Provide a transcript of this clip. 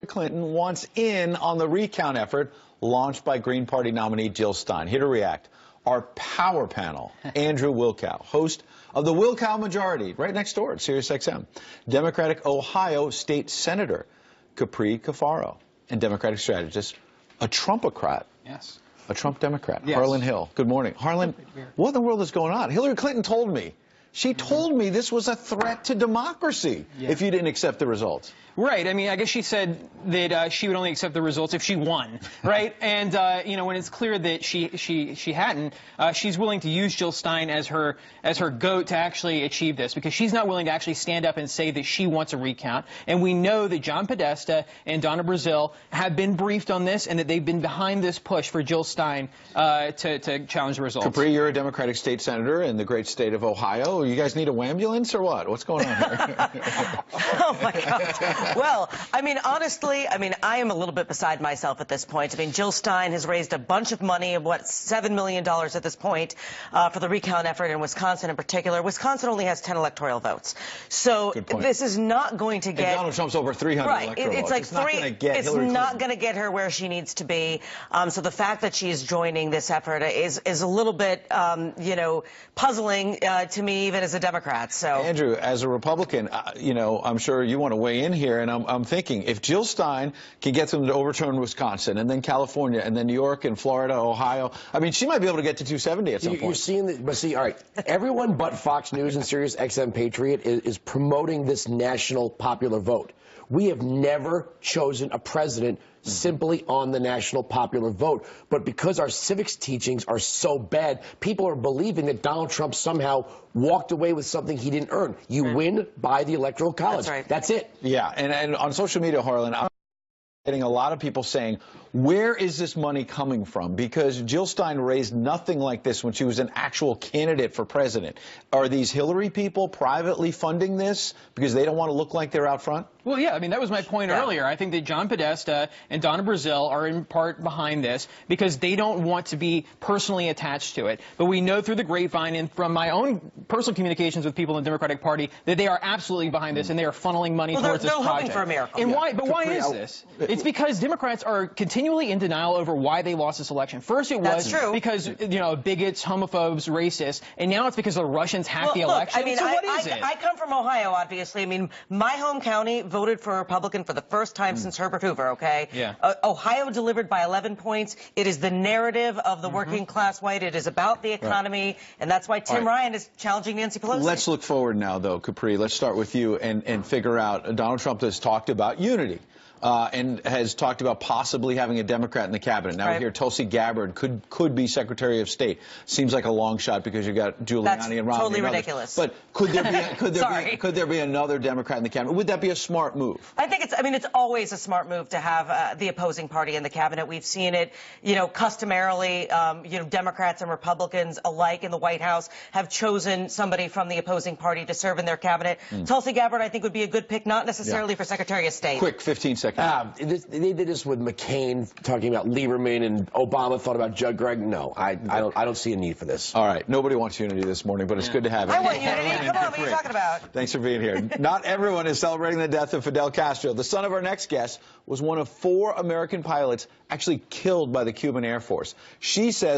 Clinton wants in on the recount effort launched by Green Party nominee Jill Stein. Here to react, our power panel, Andrew Wilkow, host of the Wilkow Majority, right next door at SiriusXM, Democratic Ohio State Senator Capri Cafaro, and Democratic strategist, a Trumpocrat. Yes. A Trump Democrat, yes. Harlan Hill. Good morning. Harlan, what in the world is going on? Hillary Clinton told me. She told me this was a threat to democracy if you didn't accept the results. Right. I mean, I guess she said that she would only accept the results if she won, right? And, you know, when it's clear that she hadn't, she's willing to use Jill Stein as her goat to actually achieve this, because she's not willing to actually stand up and say that she wants a recount. And we know that John Podesta and Donna Brazile have been briefed on this, and that they've been behind this push for Jill Stein to challenge the results. Capri, you're a Democratic state senator in the great state of Ohio. You guys need a wambulance or what? What's going on here? Oh, my God. Well, I mean, honestly, I am a little bit beside myself at this point. I mean, Jill Stein has raised a bunch of money, what, $7 million at this point, for the recount effort in Wisconsin in particular. Wisconsin only has 10 electoral votes. So this is not going to get... And Donald Trump's over 300 electoral votes. Like it's not going to get her where she needs to be. So the fact that she is joining this effort is a little bit, you know, puzzling to me, even as a Democrat. So, Andrew, as a Republican, you know, I'm sure you want to weigh in here, and I'm thinking if Jill Stein can get them to overturn Wisconsin, and then California, and then New York, and Florida, Ohio, I mean, she might be able to get to 270 at some point. You're seeing that, but see, all right, everyone but Fox News and Sirius XM Patriot is promoting this national popular vote. We have never chosen a president simply on the national popular vote. But because our civics teachings are so bad, people are believing that Donald Trump somehow walked away with something he didn't earn. You win by the Electoral College. That's right. That's it. Yeah, and on social media, Harlan, I'm getting a lot of people saying, where is this money coming from? Because Jill Stein raised nothing like this when she was an actual candidate for president. Are these Hillary people privately funding this because they don't want to look like they're out front? Well, yeah, I mean, that was my point earlier. I think that John Podesta and Donna Brazile are in part behind this because they don't want to be personally attached to it. But we know through the grapevine and from my own personal communications with people in the Democratic Party that they are absolutely behind this, and they are funneling money towards this project. They're hoping for a miracle. And why? But why is this? It's because Democrats are continually in denial over why they lost this election. First, it was because, you know, bigots, homophobes, racists, and now it's because the Russians hacked the election. I mean, so what is it? I come from Ohio, obviously. I mean, my home county voted for a Republican for the first time since Herbert Hoover, okay? Yeah. Ohio delivered by 11 points. It is the narrative of the working class white. It is about the economy, and that's why Tim Ryan is challenging Nancy Pelosi. Let's look forward now, though, Capri. Let's start with you and figure out, Donald Trump has talked about unity. And has talked about possibly having a Democrat in the cabinet. Now we hear Tulsi Gabbard could be Secretary of State. Seems like a long shot because you got Giuliani and Romney. That's totally ridiculous. But could there be another Democrat in the cabinet? Would that be a smart move? I think it's always a smart move to have the opposing party in the cabinet. We've seen it, you know, customarily, you know, Democrats and Republicans alike in the White House have chosen somebody from the opposing party to serve in their cabinet. Tulsi Gabbard, I think, would be a good pick, not necessarily for Secretary of State. Quick, 15 seconds. They did this with McCain, talking about Lieberman, and Obama thought about Judd Gregg. No, I don't see a need for this. All right. Nobody wants unity this morning, but it's good to have it. I want unity. Come on, what are you talking about? Thanks for being here. Not everyone is celebrating the death of Fidel Castro. The son of our next guest was one of 4 American pilots actually killed by the Cuban Air Force. She says